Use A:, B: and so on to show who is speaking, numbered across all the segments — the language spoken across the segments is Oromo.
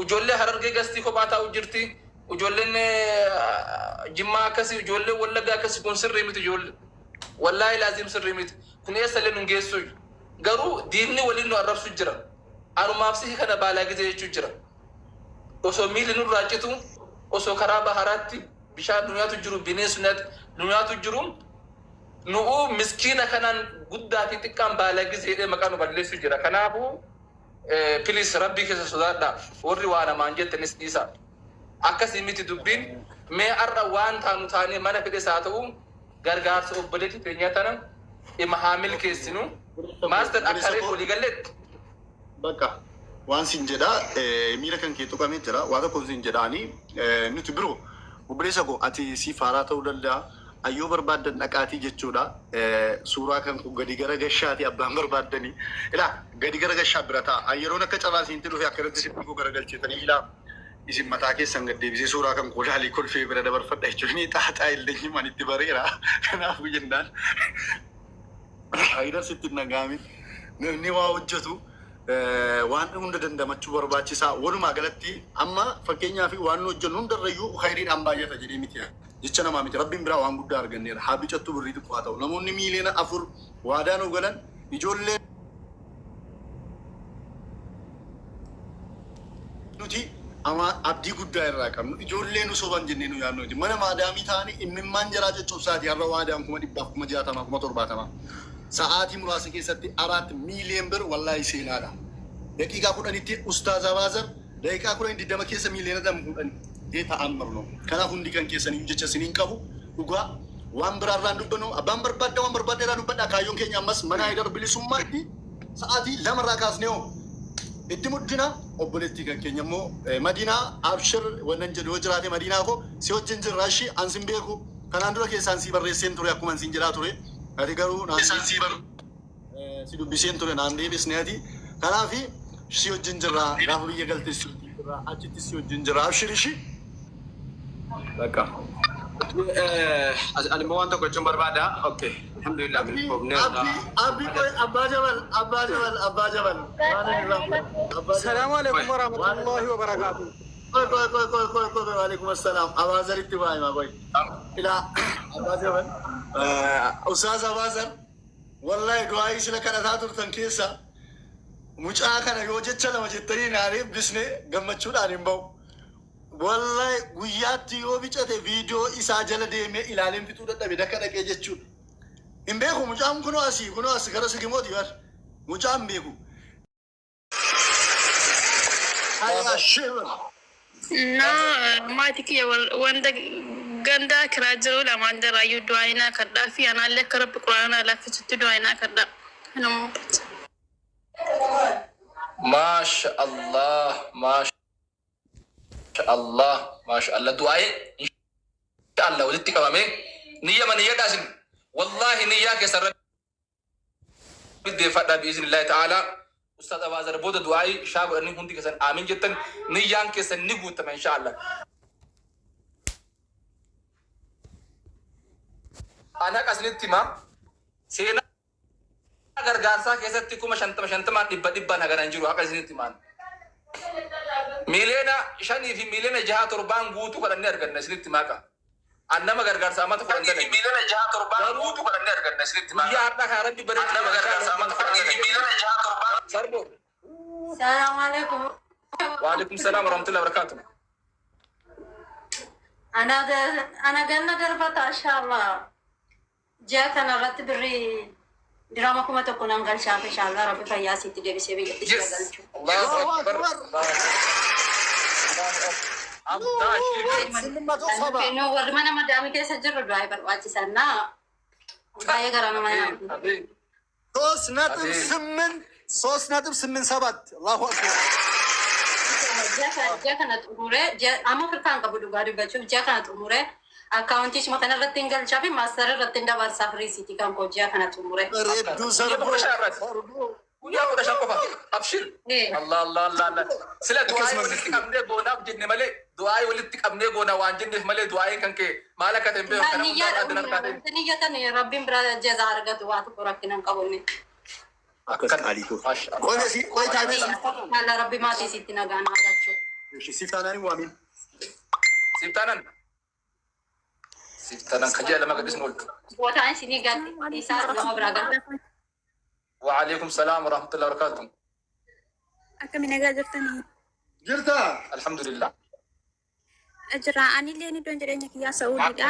A: ujolle hararge gasti ko bata ujirti ujolle jimma kasi ujolle wallaga kasi kun sirri mit ujolle wallahi lazim sirri mit kun yesalen ngeesu garu diinni walin no arabsu jira anu mafsi kana bala gize jira oso milinu rajitu oso karaba harati bisha dunyatu juru binesunat dunyatu juru nuu miskina kanan gudda fi tikkan bala gize de makanu ballesu jira kanabu please rabbi ke sodada worri wana manjete nisdisa akasi miti dubbin me arra wan tanu tani mana fide saatu gargar so obboleti tenyatana ima hamil kesinu master akare ko ligalet
B: baka wan sinjeda mira kan ke to kame jira wada ko sinjedani nuti bro obresa ko ati si farata udalla ayo barbaadan dhaqaatii jechuudha suuraa kan ku gadi gara gashaati abbaan barbaadani ila gadi gara gashaa birata ayeroon akka calaasiin tilu fi akkanatti sitti ku gara galcheetanii ila isin mataa keessan gad deebisee suuraa kan qoodaalii kolfee bira dabarfadha jechuun xaaxaa illee manitti bareera kanaafuu jennaan ayira sitti nagaamin namni waa hojjetu waan hunda dandamachuu barbaachisaa walumaa galatti amma fakkeenyaa fi waan hojjennu hundarrayyuu khayriin ambaayata jedhee miti jecha namaa miti rabbiin biraa waan guddaa arganneera haa bicattu birrii xiqqaa ta'u namoonni miiliyoona 4 waadaan ogalan ijoollee nuti ama abdii guddaa irraa qabnu ijoollee nu soban jennee nu yaadnu mana maadaamii ta'anii imimmaan jaraa jechuubsaati har'a waadaan 160,000 sa'aatii muraasa keessatti 4 miiliyoon bir wallahi seenaadha daqiiqaa 10tti ustaaz Abaazar daqiiqaa 10 keessa miiliyoona 10 ta'ammar no kanaaf hundi kan keessanii jecha siniin qabu dhugaa waan biraarraan dubbanu abbaan barbaaddeedhaan dubbadha kaayyoon keenya ammas mana haydar bilisummaatti sa'aatii 2 irraa kaasnee itti muddina obboleettii kan keenya immoo Madiinaa Abshir wannan jedhu jiraate Madiinaa ko si wajjin jirraashi ansin beeku kanaan dura keessaan si barreesseen ture akkuma ansin jedhaa ture ati garuu naan si dubbiseen ture naan deebisneeti kanaafi si wajjin jirraa gaafa biyya galtee si wajjin jirraa achitti si wajjin jirraa Abshirishi baka
C: alimo wanta ko chumbar bada okay alhamdulillah
B: abi abba jabal
D: assalamu alaikum warahmatullahi wabarakatuh
B: koy alaikum assalam Abazar ittibai ma koy ila abba jabal ustaz Abazar wallahi duai sila kana tatur tankesa mucaa kana yoo jecha lama jettanii naariif bisne gammachuudhaan hin ba'u wallahi guyyaatti yoo bicate viidiyoo isaa jala deemee ilaaleen fixuu dadhabe dakka dhaqee jechuudha. Hin beeku mucaan kunoo asii gara sigimooti bar mucaan beeku.
E: Na maatiki wanda ganda kiraa jiru lamaan daraayyuu du'aayinaa kadhaa fi anaallee akka rabbi quraanaa laaffisutti du'aayinaa kadhaa.
A: Masha Allah du'aayi inshallah walitti qabame niyya maniyya daasin wallahi niyya keessa rabbi deeffadha biiznillahi ta'ala ustaz Abaazar booda du'aayi shaago inni hundi keessan aamin jettan niyyaan keessan ni guutama inshallah. Ana qasnitti ma seenaa gargaarsaa keessatti 50 dhibba nagaran jiru haqa isinitti maan miiliyoona 5 fi miiliyoona 6 guutuu godhannee arganna isinitti maaqa annama gargaarsa amata fudhannee miiliyoona 6 guutuu godhannee arganna isinitti maaqa yaa har'a kan rabbi bareechu annama gargaarsa amata fudhannee miiliyoona 6 sarbo
F: Assalamu alaikum.
A: wa alaikum salam wa rahmatullahi wa barakatuh
F: Ana ganna darbata inshallah jaatana rat birri drama kuma to kunan galsha inshallah rabbi fayyasi tidebise bi galchu
A: Allahu akbar
F: no war mana madami ke sajjur driver wachi sanna kaya garana mana
B: 3.87 Allahu akbar
F: jaatana tumure ama firkan kabudu gadi bachu jaatana tumure account is makana ratin galcha bi master ratin da warsa free city kan ko jaatana tumure
B: redu sarbo
A: Kuya ko dashan ko fa abshir Allah sila du'aayi walitti qabnee goonaaf jenne malee du'aayi walitti qabnee goona waan jenneef malee du'aayi kan kee maal akka ta'e beeku kana
F: niyyatan rabbin bira jaza argatu waatu qorakkinan qabunni
B: akkas qaalii ko qoy taane
F: mala rabbi maati sitti nagaan argachu
B: سيفتاناني وامين
A: سيفتانا خجال لما قد اسمه
F: بوتان سيني قال إيسا لما براغا
A: وعليكم السلام ورحمة الله وبركاته.
G: أكمل نجاجرتني.
B: جرتا
A: الحمد لله.
G: أجرا أني لين دون جرينك يا سعودي.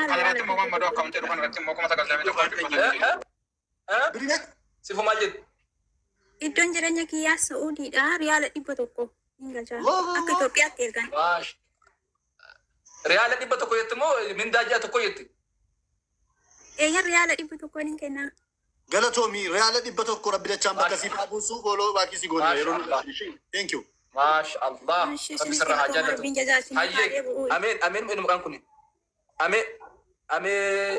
A: سيفو ماجد.
G: Iddoon jireenya kiyyaa Saa'udiidha. Riyaala 100 hinga jira. Akka Itoophiyaatti ergan.
A: Maash. Riyaala 100 yetti moo mindaa ja'a tokko yetti?
G: Eeyyan riyaala 100 hin kenna.
B: galatoomii reala 100 rabbi dachaan bakka siif abuusu booloo baakii si goone yeroo thank you
A: Masha Allah. Rabbi sirra haa jaallatu. Hayyee. Ameen. Ameen inni maqaan kuni. Ameen. Ameen.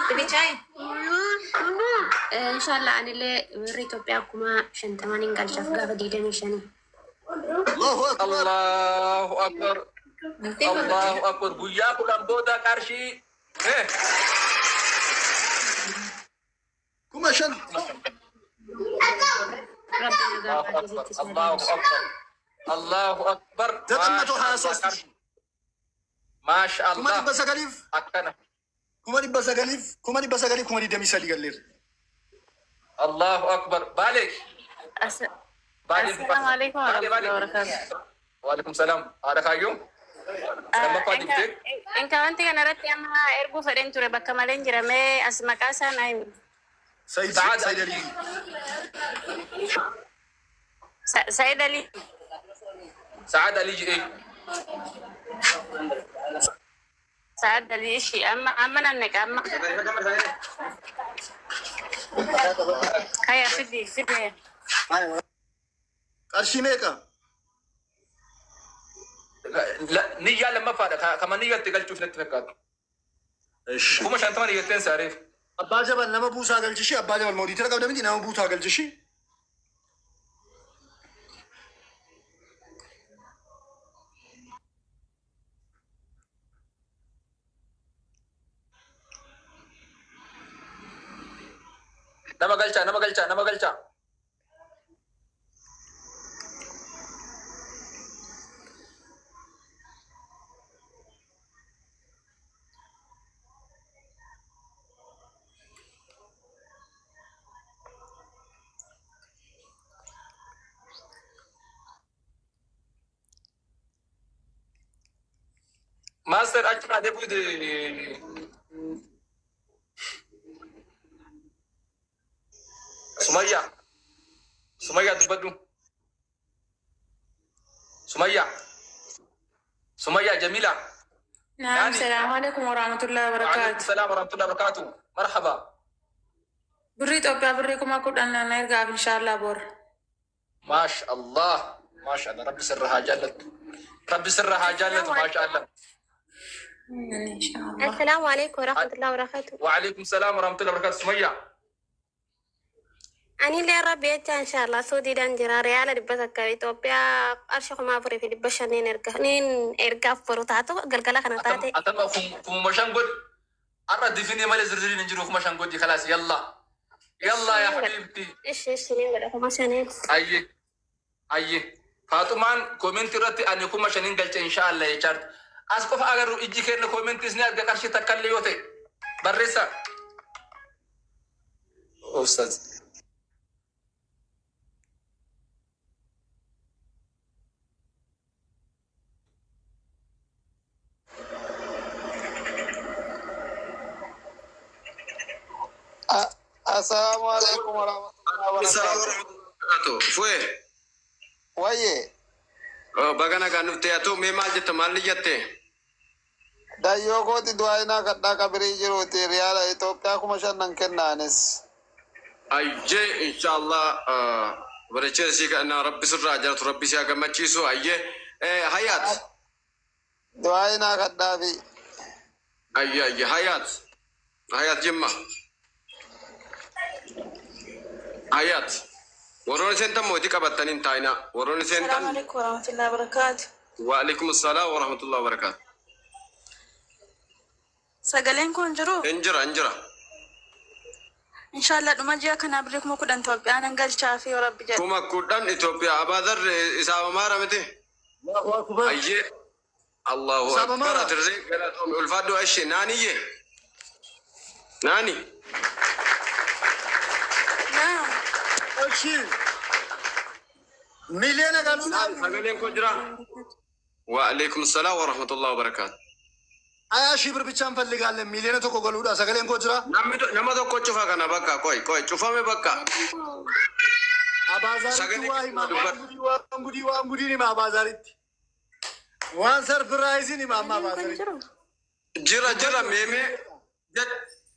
H: Bibichai. Inshallah anile warri Itoophiyaa akkuma 50 galchaaf gaafa 25.
B: Allahu akbar.
A: Allahu akbar. Allahu akbar. Guyyaa kudhan booda qarshii.
B: Kuma shan.
A: Allahu akbar. Allahu akbar.
B: Zatamatu hasos.
A: Masha Allah.
B: Kuma dibba sagalif.
A: Akkana.
B: Kuma dibba sagalif. Kuma dibba sagalif. Kuma dibba misali galleer.
A: Allahu akbar. Balik.
E: Assalamu alaikum warahmatullahi wabarakatuh.
A: Waalaikum salam. Ada kayu?
E: Inka wanti kana irratti amma erguu fedhen ture bakka malee jirame as maqaa isaa naa himi.
B: Said Ali.
E: Said Ali.
A: Saad Ali ji.
E: Saad Ali ishi amma nanneqa amma. Kaya fidi.
B: Qarshii meeqa?
A: Niyyaa lammaffadha. Kama niyyatti galchuuf natti fakkaatu. Kuma 50 niyyatteen saareef.
B: Abbaa Jabal nama buusaa galchishi. Abbaa Jabal mooditira qabda miti nama buusaa galchishi.
A: Nama galcha. Master achana de bude. Sumaya dubadu. Sumaya Jamila.
I: نعم السلام عليكم ورحمة الله
A: وعليكم
I: وبركاته.
A: السلام ورحمة الله وبركاته. مرحبا.
I: بريت أبيا بريكم أكون أنا نرجع إن شاء الله بور.
A: ما شاء الله. ربي سرها جلت. ما شاء الله.
I: إن شاء الله.
H: السلام عليكم ورحمة الله وبركاته.
A: وعليكم السلام ورحمة الله وبركاته. سمية.
H: أنا اللي ربي إن شاء الله سودي دانجرا ريال دبتك إثيوبيا أرشق ما فري في دبشة نين إرجع فرطاتو قلقلا خنا تاتي.
A: أتم فم مشان قد أرى دفيني مال زرزري نجرو فم مشان قد خلاص يلا يا حبيبتي.
H: إيش نين قد فم مشانين.
A: أيه فاتمان كومنت راتي أن يكون مشانين قلت إن شاء الله يشارت. أسقف أجر يجي كأنه كومنت إسناد كارشي تكلي يوتي بريسا. أستاذ.
D: السلام عليكم ورحمة الله
C: وبركاته. فوي.
D: ويه
C: Bagana kan nufte atu me maal jette maal jette?
D: dayyoo kooti du'aayinaa kadhaa qabirii jiruuti riyaala Itoophiyaa 5,000 kennaanis.
C: Ayye inshallah baracha si kana rabbi sirra jalatu rabbi si agamachiisu ayye hayat.
D: du'aayinaa kadhaa fi
C: ayye hayat jimma. Hayat. Warone sentan moti kabattanin taina. Warone sentan.
I: السلام عليكم ورحمة الله وبركاته.
C: وعليكم السلام ورحمة الله وبركاته.
I: سجلين كون جرو.
C: انجرا.
G: إن شاء الله لما جاء كنا بريكم كود أنتوا بيانا قال شافي ورب جل.
C: كما كودان إثيوبيا أبادر إسحاق مارا متى
B: الله أكبر.
C: أيه الله أكبر ترى قالتهم الفادو إيش نانية ناني
G: نعم.
B: أشي. مليانة قالوا.
C: سجلين كجرا. وعليكم السلام ورحمة الله وبركاته.
B: أشي بربيشان فلي قال لهم مليانة تو كقولوا سجلين كجرا.
C: نما تو كوتشو فاكنا بكا كوي شوفا مي بكا.
B: أبازاري واي ما أمودي ني ما أبازاري. وان سرپرایز نی ماما بازاري.
C: جرا ميمي.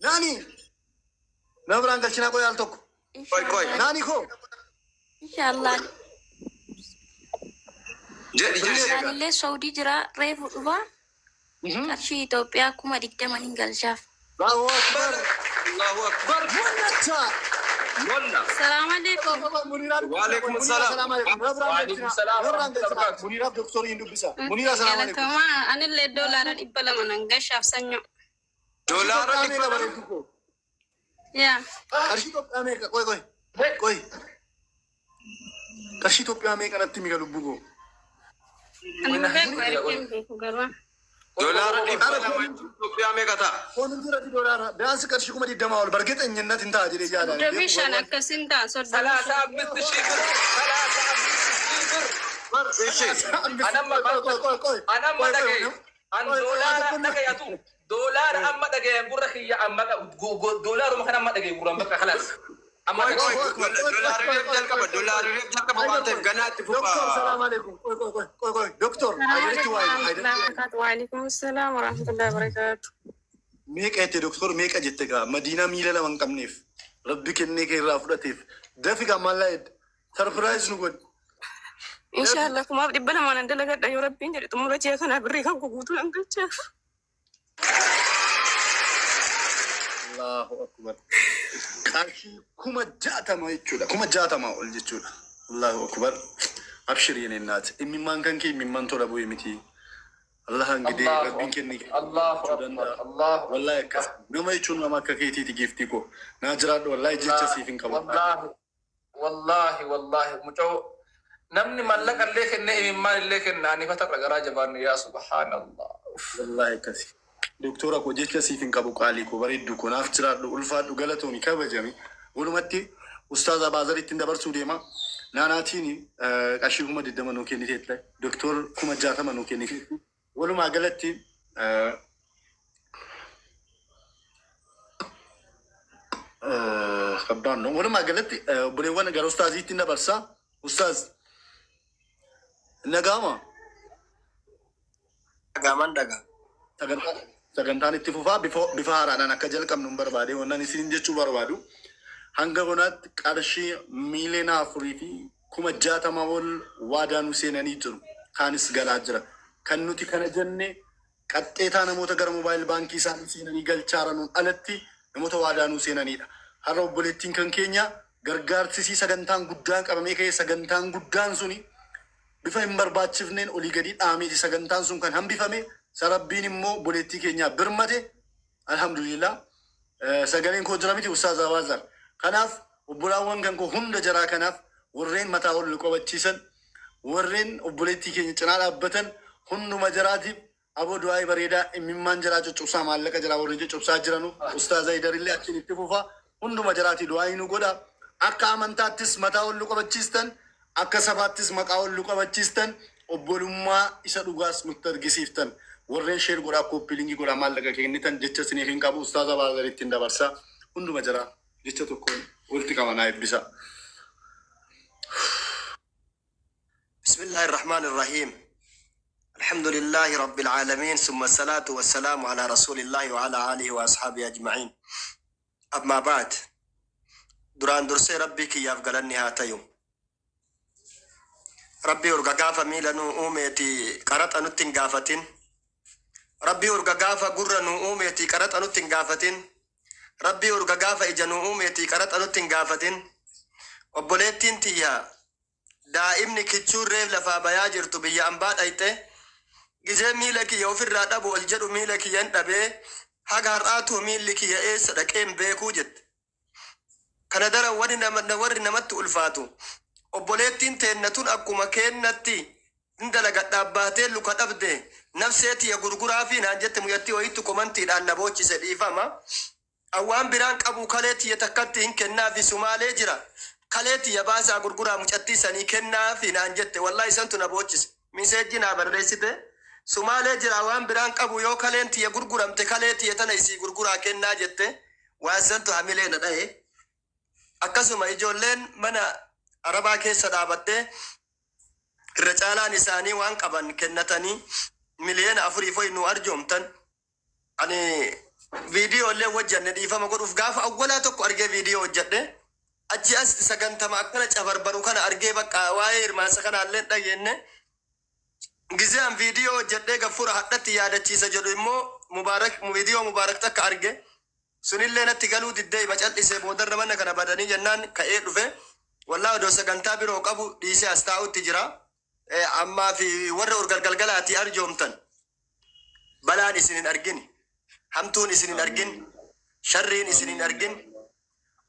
B: ناني. نبران كلشنا كوي ألتوك.
C: كوي.
B: ناني كو.
G: إن شاء الله.
C: جري.
G: يعني ليه سعودي جرا ريف وبا. أشي إثيوبيا كوما ديكتا مانين قال شاف.
B: الله أكبر.
C: الله أكبر. مولا.
G: السلام عليكم.
C: وعليكم السلام.
A: وعليكم السلام.
B: منيرة دكتور يندو بيسا. منيرة السلام عليكم.
G: كما أنا اللي دولار إبلا منان قال شاف سنيو.
C: دولار
G: يا.
B: أرشي توب أمريكا كوي. أرشي توب أمريكا نتمي قالوا بوجو.
G: أنا بقول أركين بيكو قروا.
C: دولار إثيوبيا مي كتا.
B: كون ديرا دولار. بيانس كرشي كوما دي دماول بركت إنجنا تنتا أجري جادا.
G: دبيشان أكسنتا صار.
A: ثلاثة بنت شيبر. أنا ما دقي. أن دولار دقي يا تو. دولار أما دقي برا خي أما دولار ما كان أما دقي برا بقى خلاص. أما
C: دولار
B: دكتور السلام عليكم. كوي. دكتور.
G: وعليكم السلام ورحمة الله وبركاته.
B: ميك أنت دكتور ميك أجتك مدينة ميلا لمن كمنيف ربك إنك رافضتيف دافع مالايد سرپرایز نقول
G: إن شاء الله كم أبدي بلا ما ندلك دا يربي نجري تمر جاي كنا بريكم كقولوا لانك شاف.
B: الله أكبر. كاشي كم جاتا ما يجودا كم جاتا ما أقول جتودا الله أكبر. أبشرين الناس إممان كان كي إممان تولا بوي متي الله هنقدي ربك إنك
A: الله
B: والله يكاس نما يجون ما كاكيتي تجيفتيكو ناجراد والله جيتش سيفين كمان
A: والله مجو نمني ملك الليك إني إمام الليك إني فتق لجراج باني يا سبحان الله
B: والله يكاس دكتورة كو جيتش سيفين كابو كاليكو بريد دكو نافجراد ألفا دغلتوني كابجامي ولمتي أستاذ بازاري تندبر سوديما ناناتيني أشيكما ددما نوكيني تيتلا دكتور كما جاتا ما نوكيني تيتلا ولما قالتي خبرنا ولما قالتي بليوانا قال أستاذي تنا برسا أستاذ نجاما sagantaan itti fufaa bifa haaraadhaan akka jalqabnu barbaade wannan isin jechuu barbaadu hanga bonaatti qarshii miiliyoona 4 fi 60 ol waadaanu seenanii jiru kaanis galaa jira kan nuti kana jenne qaxxeetaa namoota gara moobaayil baankii isaanii seenanii galchaaranuun alatti namoota waadaanu seenaniidha har'a obboleettiin kan keenya gargaarsisii sagantaan guddaan qabamee ka'ee sagantaan guddaan suni bifa hin barbaachifneen olii gadi dhaamee sagantaan sun kan hambifame sarabbiin immoo obboleettii keenya birmate alhamdulillah sagaleen koo jira miti ustaaz Abaazar kanaaf obbolaawwan kan koo hunda jaraa kanaaf warreen mataa ol qabachiisan warreen obboleettii keenya cinaa dhaabbatan hunduma jaraatiif aboo du'aa bareedaa imimmaan jaraa cuccubsaa maallaqa jaraa warreen cuccubsaa jiranu ustaaz Aydarillee achiin itti fufaa hunduma jaraatii du'aa nu godha akka amantaattis mataa ol qabachiistan akka sabaattis maqaa ol qabachiistan obbolummaa isa dhugaas nutti argisiiftan warreen sheer godhaa kooppilingi godhaa maallaqa kennitan jecha isiniif hin qabu ustaaz Abaazar ittiin dabarsaa hunduma jaraa jecha tokkoon walitti qabanaa eebbisa.
J: بسم الله الرحمن الرحيم الحمد لله رب العالمين ثم الصلاة والسلام على رسول الله وعلى آله وأصحابه أجمعين أما بعد دران درسي ربي كي يفقلني هاتيو ربي أرقاقافة ميلانو أوميتي قرط أنو تنقافتين ربي أرقاقافة قرنو أوميتي قرط أنو تنقافتين ربي أرقاقافة إجانو أوميتي قرط أنو تنقافتين وبوليتين تيها daa'imni kichuun reef lafaa bayaa jirtu biyya ambaa dhayxe gizee miila kiyya ofirraa dhabu ol jedhu miila kiyyan dhabee haga har'aatu miilli kiyya eessa dhaqeen beekuu jette kana dara warri namatti ulfaatu obboleettiin teennatun akkuma keennatti indalaga dhaabbaatee luka dhabde nafseeti ya gurguraa fi naan jette muyyatti hoyittu komantiidhaan na boochise dhiifama awwaan biraan qabu kaleeti ya takkatti hin kennaa fi sumaalee jira kaleeti ya baasaa gurguraa mucattii sanii kennaa fi naan jette wallahi isantu na boochise miseejji naa barreessite sumaalee jira waan biraan qabu yoo kaleenti ya gurguramte kaleeti ya tana isii gurguraa kennaa jette waan santu hamilee na dhahe akkasuma ijoolleen mana arabaa keessa dhaabadde irra caalaan isaanii waan qaban kennatanii miliyoona 4 foy nu arjoomtan ani viidiyoo illee hojjanne dhiifama godhuuf gaafa awwalaa tokko argee viidiyoo hojjadhe achi as sagantama akkana cabarbaru kana argee bakka waa'ee hirmaansa kanaallee dhageenye gizaan viidiyoo hojjadhee gaffura hadhatti yaadachiisa jedhu immoo viidiyoo mubaarak takka arge sunillee natti galuu diddee macal'isee boodarra mana kana badanii jennaan ka'ee dhufe wallaahi odoo sagantaa biroo qabu dhiisee as taa'utti jira ammaa fi warra urgalgalgalaatii arjoomtan balaan isin hin argini hamtuun isin hin argin sharriin isin hin argin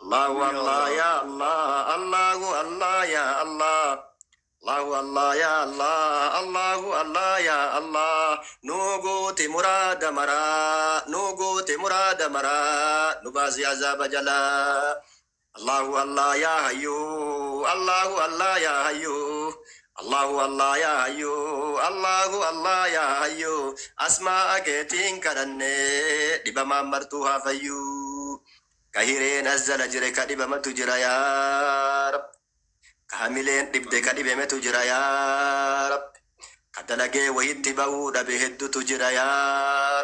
J: Allahu Allah ya Allah Allahu Allah ya Allah Allahu Allah ya Allah Allahu Allah ya Allah nugote murada mara nubazi azaba jala Allahu Allah ya hayyu Allahu Allah ya hayyu Allahu Allah ya hayyu Allahu Allah ya hayyu asma'a keetiin kadhanne dhibama martuu hafayyu kahireen azzala jire ka dhibamatu jira ya Rab kahamileen dhibde ka dhibemetu jira ya Rab kadalagee wayitti ba'uu dhabe heddutu jira ya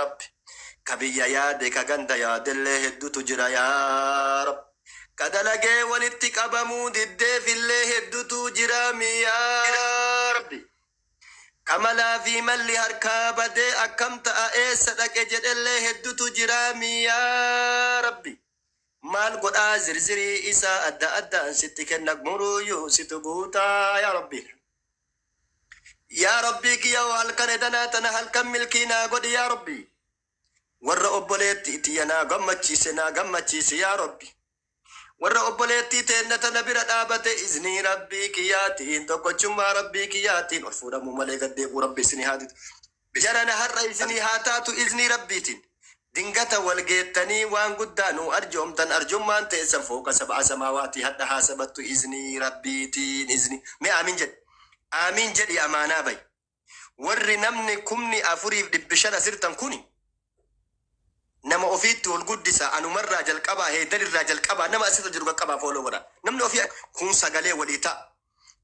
J: Rab kabiyya yaade ka ganda yaadellee heddutu jira ya Rab kadalagee walitti qabamuu diddeefillee heddutu jira yaa Rabbi kamalaa fi malli harkaa badee akkam ta'a eessa dhaqe jedhellee heddutu jira yaa Rabbi maal godhaa zirzirii isaa adda addaan sitti kenna muruyyuu situ guutaa yaa Rabbi kiyyoo halkan edanaa tana halkan milkiinaa godhi yaa Rabbi warra obboleetti itiyya naa gammachiise yaa Rabbi warra obboleettii teennata na bira dhaabate iznii rabbii kiyyaatiin tokkochummaa rabbii kiyyaatiin ol fuudhamuu malee gaddeebuu rabbi isinii haatitu jarana har'a isinii haa taatu iznii rabbiitiin dingata wal geettanii waan guddaa nu arjoomtan arjummaan teessan fooqa sab'a samaawaatii hadha haasabattu iznii rabbiitiin iznii mee amiin jedhi amaanaa bayi warri namni 4,500 asirtan kuni nama ofiitti ol guddisa anumarraa jalqabaa heedarirraa jalqabaa nama asirra jiru qaqqabaa fooloo godha namni ofii kun sagalee walii ta'a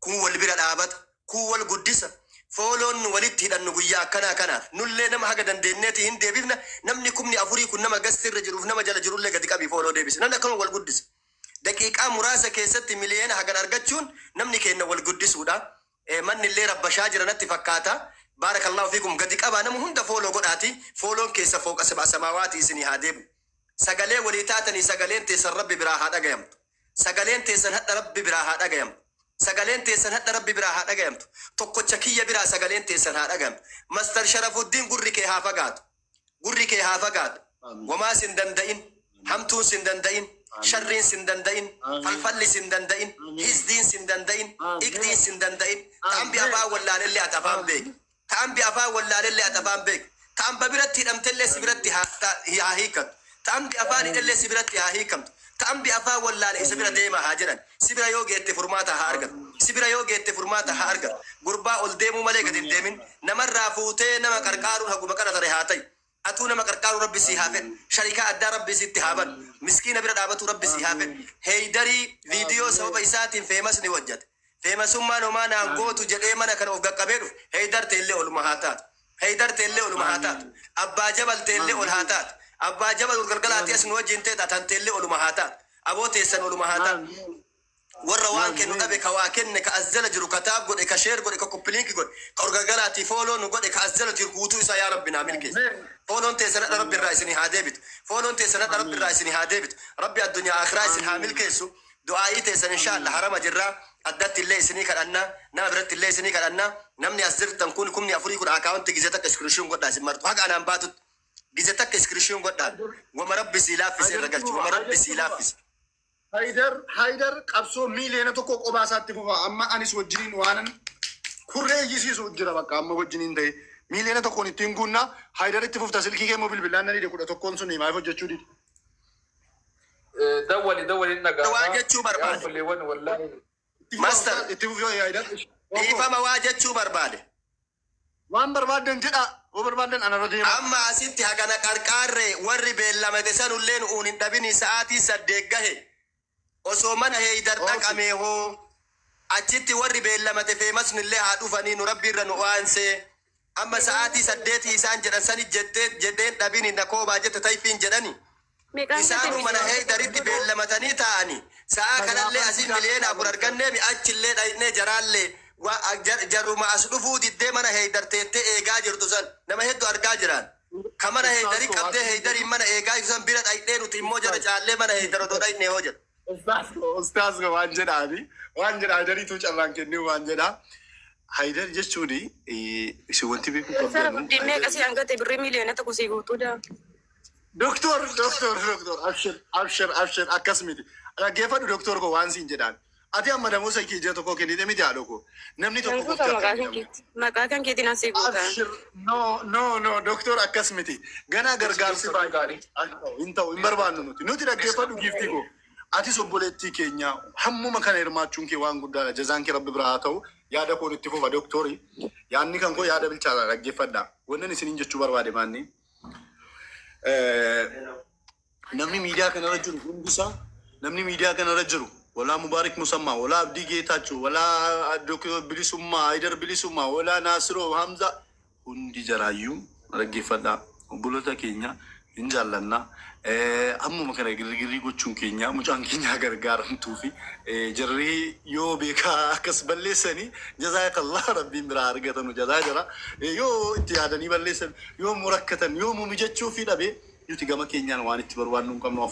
J: kun wal bira dhaabata kun wal guddisa fooloon walitti hidhannu guyyaa akkanaa kanaaf nullee nama haga dandeenyeeti hin deebifna namni 4,000 kun nama gastirra jiruuf nama jala jirullee gadi qabii fooloo deebisa namni akkana wal guddisa daqiiqaa muraasa keessatti miliyoona hagan argachuun namni keenya wal guddisuudha manni illee rabbashaa jira natti fakkaata barakallahu fiikum gadi qabaa nama hunda fooloo godhaati fooloon keessa fooqa sab'a samaawaati isinii haa deebu sagalee walii taatanii sagaleen teessan rabbi biraa haa dhagayamtu sagaleen teessan hadha rabbi biraa haa dhagayamtu sagaleen teessan hadha rabbi biraa haa dhagayamtu tokkocha kiyya biraa sagaleen teessan haa dhagayamtu mastar sharafuddin gurri kee haa fagaatu wamaa sin danda'in hamtuun sin danda'in sharriin sin danda'in falfalli sin danda'in hizdiin sin danda'in iqdiin sin danda'in ta'ambi afaan wallaalellee ati afaan beeki ta'ambi afaan wallaalellee ati afaan beeki ta'amba biratti hidhamtellee si biratti haa hiikamtu ta'ambi afaan hidhallee si biratti haa hiikamtu ta'ambi afaan wallaale isa bira deemaa haa jedhan si bira yoo geette furmaata haa argatu gurbaa ol deemuu malee gad hin deemin namarraa fuutee nama qarqaaruun haguma qara tare haa ta'i atuu nama qarqaaru rabbi si haa fedhu sharikaa addaa rabbi sitti haa banu miskiina bira dhaabatu rabbi si haa fedhu heeydarii viidiyoo sababa isaatiin feemas ni hojjate feemasummaan homaa naan gootu jedhee mana kana of gaqqabee dhufu heeydar teellee oluma haa taatu abbaa jabal teellee ol haa taatu abbaa jabal urgalgalaati as nu wajjin teeta tan teellee oluma haa taatu aboo teessan oluma haa taatu warra waan kennu dhabe ka waa kenne ka azzala jiru ka taab godhe ka sheer godhe ka koppiliinki godhe ka urgalgalaati fooloo nu godhe ka azzala jiru guutuu isaa yaa rabbi naa milkeessa fooloon teessan hadha rabbi irraa isinii haa deebitu rabbi addunyaa akhiraa isin haa milkeessu du'aa'ii teessan inshaallah harama jirraa addatti illee isinii kadhannaa nama biratti illee isinii kadhannaa namni as jirtan kun 4,000 akaawunti gizee takka iskiriishiin godhaa isin martu haga anaan baatutti gizee takka iskiriishiin godhaa wama rabbi sii laaffise irra galchu wama rabbi sii laaffise
B: Haydar qabsoo miiliyoona tokko qophaa isaatti fufa amma anis wajjiniin waanan kurree iyyisiisu jira bakka amma wajjiniin ta'e miiliyoona tokkoon ittiin guunnaa Haydar itti fufta silkii kee mobil bilaan nani kudha tokkoon sun maaf hojjechuu didi.
A: Dawwali nagaa.
J: Waa jechuu barbaade. Master
B: itti fufuu Haydar.
J: Dhiifama waa jechuu barbaade.
B: Waan barbaadan jedha oo barbaadan anarra deema.
J: Amma asitti hagana qarqaarree warri beellamate sanulleen uun hin dhabini sa'aatii 8 gahe osoo mana Haydar dhaqamee hoo achitti warri beellamate feemasnillee haa dhufanii nu rabbiirra nu waansee amma sa'aatii 8 isaan jedhan sani jedheen dhabini na koobaa jette tayfiin jedhani isaan mana Haydaritti beellamatanii taa'anii sa'a kanallee asiin miliyoona 4 argannee mi'achillee dhaynee jaraallee jaruma as dhufuu diddee mana Haydar teettee eegaa jirtu san nama hedduu argaa jiran kamana Haydarii qabdee Haydariin mana eegaa jirtu san bira dhaynee nuti immoo jara caallee mana Haydar odoo dhaynee hoo jedhu.
B: Ustaas waan jedhaani waan jedha Haydariitu carraan kennee waan jedha Haydar jechuun isin wanti beeku qabdan.
G: Dinnee qasii hangate birrii miliyoona tokko sii guutuudha.
B: Doktor abshir akkas miti dhaggeeffadhu doktor koo waan siin jedhaan. Ati amma namoota kee tokko kennite miti haadha koo namni tokko
G: maqaa kan keetiin asii guutaa.
B: No doktor akkas miti ganaa gargaarsi hin ta'u hin barbaannu nuti dhaggeeffadhu giiftii koo. Ati obboleettii keenya hammuma kana hirmaachuun kee waan guddaadha jazaan kee rabbi biraa haa ta'u yaada koon itti fufa doktorii yaadni kan koo yaada bilchaadha dhaggeeffadha wannan isiniin jechuu barbaade maanni namni miidiyaa kanarra jiru hundisaa namni miidiyaa kanarra jiru walaa Mubaarik Musammaa walaa Abdii Geetaachoo walaa Bilisummaa Haydar Bilisummaa walaa Naasiroo Hamza hundi jaraayyuu dhaggeeffadha obboloota keenya hin jaallannaa ammuma kana girgirrii gochuun keenya mucaan keenya gargaaramtuu fi jarri yoo beekaa akkas balleessanii jazaakallah rabbiin biraa argatanu jazaa jira yoo itti yaadanii balleessan yoo murakkatan yoo mumijachuu fi dhabe nuti gama keenyaan waan itti barbaannu hin qabnu.